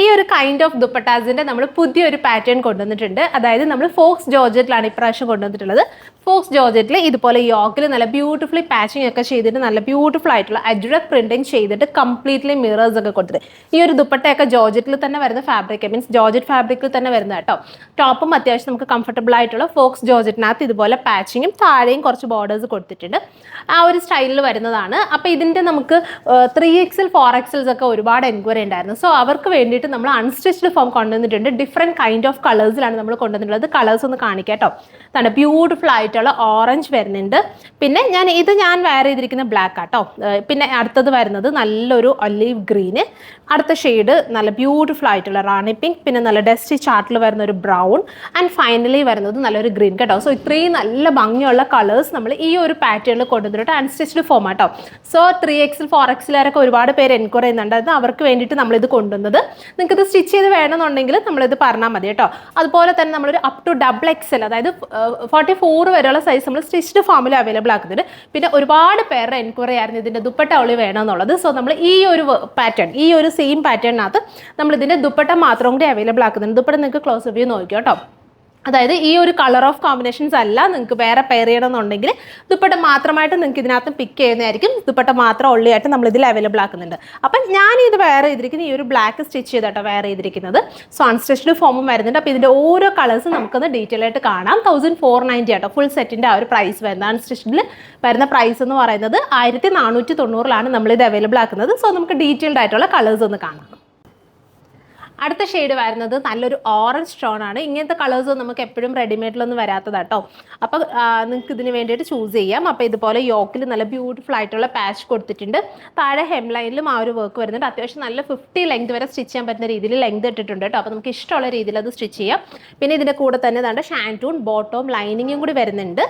ഈ ഒരു kind of ദുപ്പട്ടാസിൻ്റെ നമ്മൾ പുതിയൊരു പാറ്റേൺ കൊണ്ടുവന്നിട്ടുണ്ട്. അതായത് നമ്മൾ ഫോക്സ് ജോർജറ്റിലാണ് ഇപ്രാവശ്യം കൊണ്ടുവന്നിട്ടുള്ളത്. ഫോക്സ് ജോർജറ്റിൽ ഇതുപോലെ യോക്കിൽ നല്ല ബ്യൂട്ടിഫുള്ളി പാച്ചിങ് ഒക്കെ ചെയ്തിട്ട് നല്ല ബ്യൂട്ടിഫുൾ ആയിട്ടുള്ള അജ്രക് പ്രിന്റിങ് ചെയ്തിട്ട് കംപ്ലീറ്റ്ലി മിറേഴ്സ് ഒക്കെ കൊടുത്തിട്ട് ഈ ഒരു ദുപ്പട്ടയൊക്കെ ജോർജറ്റിൽ തന്നെ വരുന്ന ഫാബ്രിക്, മീൻസ് ജോർജറ്റ് ഫാബ്രിക്കിൽ തന്നെ വരുന്ന കേട്ടോ. ടോപ്പും അത്യാവശ്യം നമുക്ക് കംഫർട്ടബിൾ ആയിട്ടുള്ള ഫോക്സ് ജോർജറ്റിനകത്ത് ഇതുപോലെ പാച്ചിങ്ങും താഴെയും കുറച്ച് ബോർഡേഴ്സ് കൊടുത്തിട്ടുണ്ട്. ആ ഒരു സ്റ്റൈലിൽ വരുന്നതാണ്. അപ്പോൾ ഇതിൻ്റെ നമുക്ക് 3XL 4XL ഒക്കെ ഒരുപാട് എൻക്വയറി ഉണ്ടായിരുന്നു. സോ അവർക്ക് വേണ്ടിയിട്ട് നമ്മൾ അൺസ്റ്റിച്ച്ഡ് ഫോം കൊണ്ടുവന്നിട്ടുണ്ട്. ഡിഫറെൻറ്റ് കൈൻഡ് ഓഫ് കളേഴ്സിലാണ് നമ്മൾ കൊണ്ടുവന്നിട്ടുള്ളത്. കളേഴ്സ് ഒന്ന് കാണിക്കാം കേട്ടോ. അതാണ് ബ്യൂട്ടിഫുൾ ആയിട്ടുള്ള ഓറഞ്ച് വരുന്നുണ്ട്. പിന്നെ ഞാൻ വെയർ ചെയ്തിരിക്കുന്ന ബ്ലാക്ക് ആട്ടോ. പിന്നെ അടുത്തത് വരുന്നത് നല്ലൊരു ഒലീവ് ഗ്രീന്, അടുത്ത ഷെയ്ഡ് നല്ല ബ്യൂട്ടിഫുൾ ആയിട്ടുള്ള റാണി പിങ്ക്, പിന്നെ നല്ല ഡസ്റ്റി ചാർട്ടിൽ വരുന്ന ഒരു ബ്രൗൺ, ആൻഡ് ഫൈനലി വരുന്നത് നല്ലൊരു ഗ്രീൻ കേട്ടോ. സോ ഇത്രയും നല്ല ഭംഗിയുള്ള കളേഴ്സ് നമ്മൾ ഈ ഒരു പാറ്റേണിൽ കൊണ്ടുവന്നിട്ട് അൺസ്റ്റിച്ച്ഡ് ഫോം ആട്ടോ. സോ 3XL 4XL ഒരുപാട് പേര് എൻക്വയറി ചെയ്യുന്നുണ്ടായിരുന്നു. അവർക്ക് വേണ്ടിയിട്ട് നമ്മളിത് കൊണ്ടുവന്നത്. നിങ്ങൾക്ക് ഇത് സ്റ്റിച്ച് ചെയ്ത് വേണമെന്നുണ്ടെങ്കിൽ നമ്മളിത് പറഞ്ഞാൽ മതി കേട്ടോ. അതുപോലെ തന്നെ നമ്മളൊരു അപ് ടു XXL, അതായത് 44 വരെയുള്ള സൈസ് നമ്മൾ സ്റ്റിച്ച്ഡ് ഫോമിൽ അവൈലബിൾ ആക്കുന്നുണ്ട്. പിന്നെ ഒരുപാട് പേരുടെ എൻക്വയറി ആയിരുന്നു ഇതിൻ്റെ ദുപ്പട്ട ഒളി വേണമെന്നുള്ളത്. സോ നമ്മൾ ഈ ഒരു പാറ്റേൺ, ഈ ഒരു സെയിം പാറ്റേണിനകത്ത് നമ്മൾ ഇതിൻ്റെ ദുപ്പട്ട മാത്രം കൂടി അവൈലബിൾ ആക്കുന്നുണ്ട്. ദുപ്പട്ട നിങ്ങൾക്ക് ക്ലോസ് വ്യൂ നോക്കിയോ കേട്ടോ. അതായത് ഈ ഒരു കളർ ഓഫ് കോമ്പിനേഷൻസ് അല്ല, നിങ്ങൾക്ക് വേറെ പെയർ ചെയ്യണമെന്നുണ്ടെങ്കിൽ ദുപ്പട്ട മാത്രമായിട്ട് നിങ്ങൾക്ക് ഇതിനകത്ത് പിക്ക് ചെയ്യുന്നതായിരിക്കും. ദുപ്പട്ട മാത്രം ഉള്ളിയായിട്ട് നമ്മൾ ഇതിൽ അവൈലബിൾ ആക്കുന്നുണ്ട്. അപ്പം ഞാൻ ഇത് വെയർ ചെയ്തിരിക്കുന്നത് ഈ ഒരു ബ്ലാക്ക് സ്റ്റിച്ച് ചെയ്തിട്ടോ വെയർ ചെയ്തിരിക്കുന്നത്. സോ അൺസ്റ്റിച്ച്ഡ് ഫോമും വരുന്നുണ്ട്. അപ്പോൾ ഇതിൻ്റെ ഓരോ കളേഴ്സും നമുക്കൊന്ന് ഡീറ്റെയിൽ ആയിട്ട് കാണാം. 1490 ആട്ടോ ഫുൾ സെറ്റിൻ്റെ ആ ഒരു പ്രൈസ് വരുന്നത്. അൺസ്റ്റിച്ച്ഡിൽ വരുന്ന പ്രൈസ് എന്ന് പറയുന്നത് 1490 നമ്മളിത് അവൈലബിൾ ആക്കുന്നത്. സോ നമുക്ക് ഡീറ്റെയിൽഡ് ആയിട്ടുള്ള കളേഴ്സ് ഒന്ന് കാണാം. അടുത്ത ഷെയ്ഡ് വരുന്നത് നല്ലൊരു ഓറഞ്ച് ടോൺ ആണ്. ഇങ്ങനത്തെ കളേഴ്സ് നമുക്ക് എപ്പോഴും റെഡിമെയ്ഡിലൊന്നും വരാത്തതാട്ടോ. അപ്പോൾ നിങ്ങൾക്ക് ഇതിന് വേണ്ടിയിട്ട് ചൂസ് ചെയ്യാം. അപ്പോൾ ഇതുപോലെ യോക്കിൽ നല്ല ബ്യൂട്ടിഫുൾ ആയിട്ടുള്ള പാച്ച് കൊടുത്തിട്ടുണ്ട്. താഴെ ഹെം ലൈനിലും ആ ഒരു വർക്ക് വരുന്നുണ്ട്. അത്യാവശ്യം നല്ല 50 ലെങ്ത് വരെ സ്റ്റിച്ച് ചെയ്യാൻ പറ്റുന്ന രീതിയിൽ ലെങ്ത് ഇട്ടിട്ടുണ്ട് കേട്ടോ. അപ്പോൾ നമുക്ക് ഇഷ്ടമുള്ള രീതിയിൽ അത് സ്റ്റിച്ച് ചെയ്യാം. പിന്നെ ഇതിൻ്റെ കൂടെ തന്നെ ദാണ്ട് ഷാൻറ്റൂൺ ബോട്ടം ലൈനിങ്ങും കൂടി വരുന്നുണ്ട്.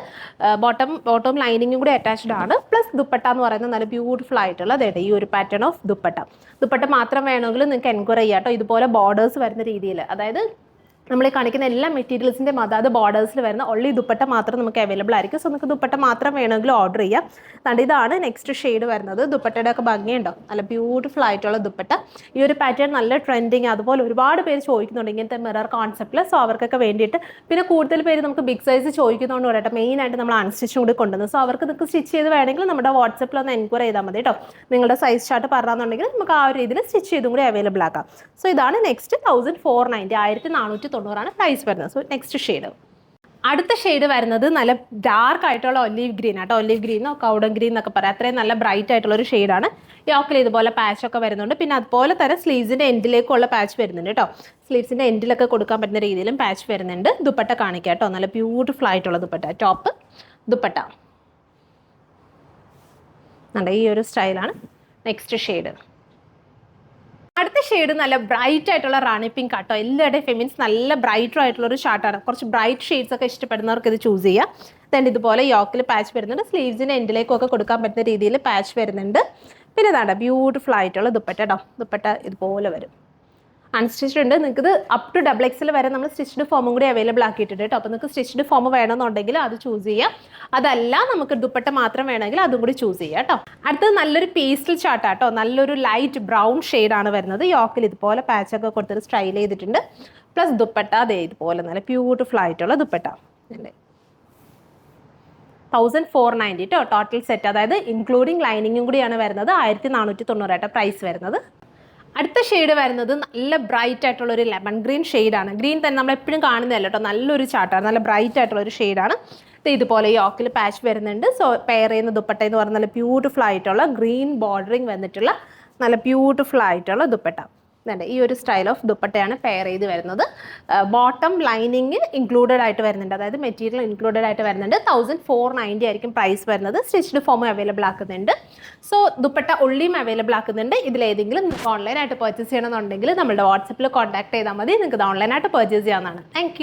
ബോട്ടം ലൈനിങ്ങും കൂടി അറ്റാച്ച്ഡ് ആണ്. പ്ലസ് ദുപ്പട്ട എന്ന് പറയുന്നത് നല്ല ബ്യൂട്ടിഫുൾ ആയിട്ടുള്ള ഈ ഒരു പാറ്റേൺ ഓഫ് ദുപ്പട്ട മാത്രം വേണമെങ്കിൽ നിങ്ങൾക്ക് എൻക്വയറി ചെയ്യാം കേട്ടോ. ഇതുപോലെ ബോർഡേഴ്സ് വരുന്ന രീതിയിൽ, അതായത് നമ്മൾ കാണിക്കുന്ന എല്ലാ മെറ്റീരിയൽസിൻ്റെ അതായത് ബോർഡേഴ്സിൽ വരുന്ന ഒള്ളി ദുപ്പട്ട മാത്രം നമുക്ക് അവൈലബിൾ ആയിരിക്കും. സോ നമുക്ക് ദുപ്പട്ട മാത്രം വേണമെങ്കിൽ ഓർഡർ ചെയ്യാം. അതുകൊണ്ട് ഇതാണ് നെക്സ്റ്റ് ഷെയ്ഡ് വരുന്നത്. ദുപ്പട്ടയുടെ ഒക്കെ ഭംഗിയുണ്ടോ, നല്ല ബ്യൂട്ടിഫുൾ ആയിട്ടുള്ള ദുപ്പട്ട. ഈ ഒരു പാറ്റേൺ നല്ല ട്രെൻഡിങ്, അതുപോലെ ഒരുപാട് പേര് ചോദിക്കുന്നുണ്ട് ഇങ്ങനത്തെ മിറർ കോൺസെപ്റ്റിൽ. സോ അവർക്കൊക്കെ വേണ്ടിയിട്ട്, പിന്നെ കൂടുതൽ പേര് നമുക്ക് ബിഗ് സൈസ് ചോദിക്കുന്നതുകൊണ്ട് പറയട്ടെ മെയിനായിട്ട് നമ്മൾ അൺസ്റ്റിച്ചും കൂടി കൊണ്ടുവന്നത്. സോ അവർക്ക് നിങ്ങൾക്ക് സ്റ്റിച്ച് ചെയ്ത് വേണമെങ്കിൽ നമ്മുടെ വാട്സപ്പിൽ ഒന്ന് എൻക്വയറി ചെയ്താൽ മതി കേട്ടോ. നിങ്ങളുടെ സൈസ് ചാർട്ട് പറഞ്ഞാന്നുണ്ടെങ്കിൽ നമുക്ക് ആ ഒരു രീതിയിൽ സ്റ്റിച്ച് ചെയ്തും കൂടി അവൈലബിൾ ആക്കാം. സോ ഇതാണ് നെക്സ്റ്റ് 1490 1490 പ്രൈസ് വരുന്നത്. സോ നെക്സ്റ്റ് ഷെയ്ഡ്, അടുത്ത ഷെയ്ഡ് വരുന്നത് നല്ല ഡാർക്ക് ആയിട്ടുള്ള ഒലീവ് ഗ്രീൻ ആട്ടോ. ഒലീവ് ഗ്രീനോ കൗഡൻ ഗ്രീൻ എന്നൊക്കെ പറയാം. അത്രയും നല്ല ബ്രൈറ്റ് ആയിട്ടുള്ള ഒരു ഷെയ്ഡാണ്. യോക്കിൽ ഇതുപോലെ പാച്ചൊക്കെ വരുന്നുണ്ട്. പിന്നെ അതുപോലെ തന്നെ സ്ലീവ്സിൻ്റെ എൻഡിലേക്കുള്ള പാച്ച് വരുന്നുണ്ട് കേട്ടോ. സ്ലീവ്സിൻ്റെ എൻഡിലൊക്കെ കൊടുക്കാൻ പറ്റുന്ന രീതിയിലും പാച്ച് വരുന്നുണ്ട്. ദുപ്പട്ട കാണിക്കാം കേട്ടോ. നല്ല ബ്യൂട്ടിഫുൾ ആയിട്ടുള്ള ദുപ്പട്ട, ടോപ്പ് ദുപ്പട്ട ഈ ഒരു സ്റ്റൈലാണ്. നെക്സ്റ്റ് ഷെയ്ഡ്, അടുത്ത ഷെയ്ഡ് നല്ല ബ്രൈറ്റ് ആയിട്ടുള്ള റാണി പിങ്ക് ആട്ടോ. എല്ലാവരുടെയും ഫെമിൻസ് നല്ല ബ്രൈറ്റർ ആയിട്ടുള്ള ഒരു ഷാർട്ടാണ്. കുറച്ച് ബ്രൈറ്റ് ഷെയ്ഡ്സ് ഒക്കെ ഇഷ്ടപ്പെടുന്നവർക്ക് ഇത് ചൂസ് ചെയ്യാം. then ഇതുപോലെ യോക്കിൽ പാച്ച് വരുന്നുണ്ട്. സ്ലീവ്സിൻ്റെ എൻഡിലേക്കൊക്കെ കൊടുക്കാൻ പറ്റുന്ന രീതിയിൽ പാച്ച് വരുന്നുണ്ട്. പിന്നെ ഇതാണ്ട ബ്യൂട്ടിഫുൾ ആയിട്ടുള്ള ദുപ്പട്ട കേട്ടോ. ദുപ്പട്ട ഇതുപോലെ വരും. അൺസ്റ്റിച്ച്ഡ് ഉണ്ട്. നിങ്ങൾക്ക് ഇത് അപ് ടു XXL വരെ നമ്മൾ സ്റ്റിച്ച്ഡ് ഫോമും കൂടി അവൈലബിൾ ആക്കിയിട്ടുണ്ട് കേട്ടോ. അപ്പോൾ നിങ്ങൾക്ക് സ്റ്റിച്ച്ഡ് ഫോം വേണമെന്നുണ്ടെങ്കിൽ അത് ചൂസ് ചെയ്യാം. അതല്ല നമുക്ക് ദുപ്പട്ട മാത്രം വേണമെങ്കിൽ അതും കൂടി ചൂസ് ചെയ്യാം കേട്ടോ. അടുത്തത് നല്ലൊരു പേസ്റ്റൽ ചാർട്ടാട്ടോ. നല്ലൊരു ലൈറ്റ് ബ്രൗൺ ഷെയ്ഡാണ് വരുന്നത്. യോക്കിൽ ഇതുപോലെ പാച്ചൊക്കെ കൊടുത്തിട്ട് സ്റ്റൈൽ ചെയ്തിട്ടുണ്ട്. പ്ലസ് ദുപ്പട്ട അതേ ഇതുപോലെ നല്ല ബ്യൂട്ടിഫുൾ ആയിട്ടുള്ള ദുപ്പട്ട. 1490 കേട്ടോ ടോട്ടൽ സെറ്റ്. അതായത് ഇൻക്ലൂഡിങ് ലൈനിങ്ങും കൂടിയാണ് വരുന്നത്. 1490 പ്രൈസ് വരുന്നത്. അടുത്ത ഷെയ്ഡ് വരുന്നത് നല്ല ബ്രൈറ്റ് ആയിട്ടുള്ള ഒരു ലെമൺ ഗ്രീൻ ഷെയ്ഡാണ്. ഗ്രീൻ തന്നെ നമ്മൾ എപ്പോഴും കാണുന്നതല്ല കേട്ടോ. നല്ലൊരു ചാർട്ടാണ്. നല്ല ബ്രൈറ്റ് ആയിട്ടുള്ള ഒരു ഷെയ്ഡാണ്. ഇതുപോലെ യോക്കിൽ പാച്ച് വരുന്നുണ്ട്. സോ പെയർ ചെയ്യുന്ന ദുപ്പട്ട എന്ന് പറഞ്ഞാൽ നല്ല ബ്യൂട്ടിഫുൾ ആയിട്ടുള്ള ഗ്രീൻ ബോർഡറിങ് വന്നിട്ടുള്ള നല്ല ബ്യൂട്ടിഫുൾ ആയിട്ടുള്ള ദുപ്പട്ട. ഈ ഒരു സ്റ്റൈൽ ഓഫ് ദുപ്പട്ടയാണ് പെയർ ചെയ്ത് വരുന്നത്. ബോട്ടം ലൈനിങ് ഇൻക്ലൂഡഡ് ആയിട്ട് വരുന്നുണ്ട്. അതായത് മെറ്റീരിയൽ ഇൻക്ലൂഡഡ് ആയിട്ട് വരുന്നുണ്ട്. 1490 ആയിരിക്കും പ്രൈസ് വരുന്നത്. സ്റ്റിച്ച്ഡ് ഫോം അവൈലബിൾ ആക്കുന്നുണ്ട്. സോ ദുപ്പട്ട ഉള്ളിയും അവൈലബിൾ ആക്കുന്നുണ്ട്. ഇതിലേതെങ്കിലും ഓൺലൈനായിട്ട് പർച്ചേസ് ചെയ്യണമെന്നുണ്ടെങ്കിൽ നമ്മുടെ വാട്സപ്പിൽ കോൺടാക്ട് ചെയ്താൽ മതി. നിങ്ങൾക്ക് ഇത് ഓൺലൈനായിട്ട് പർച്ചേസ് ചെയ്യാവുന്നതാണ്. താങ്ക്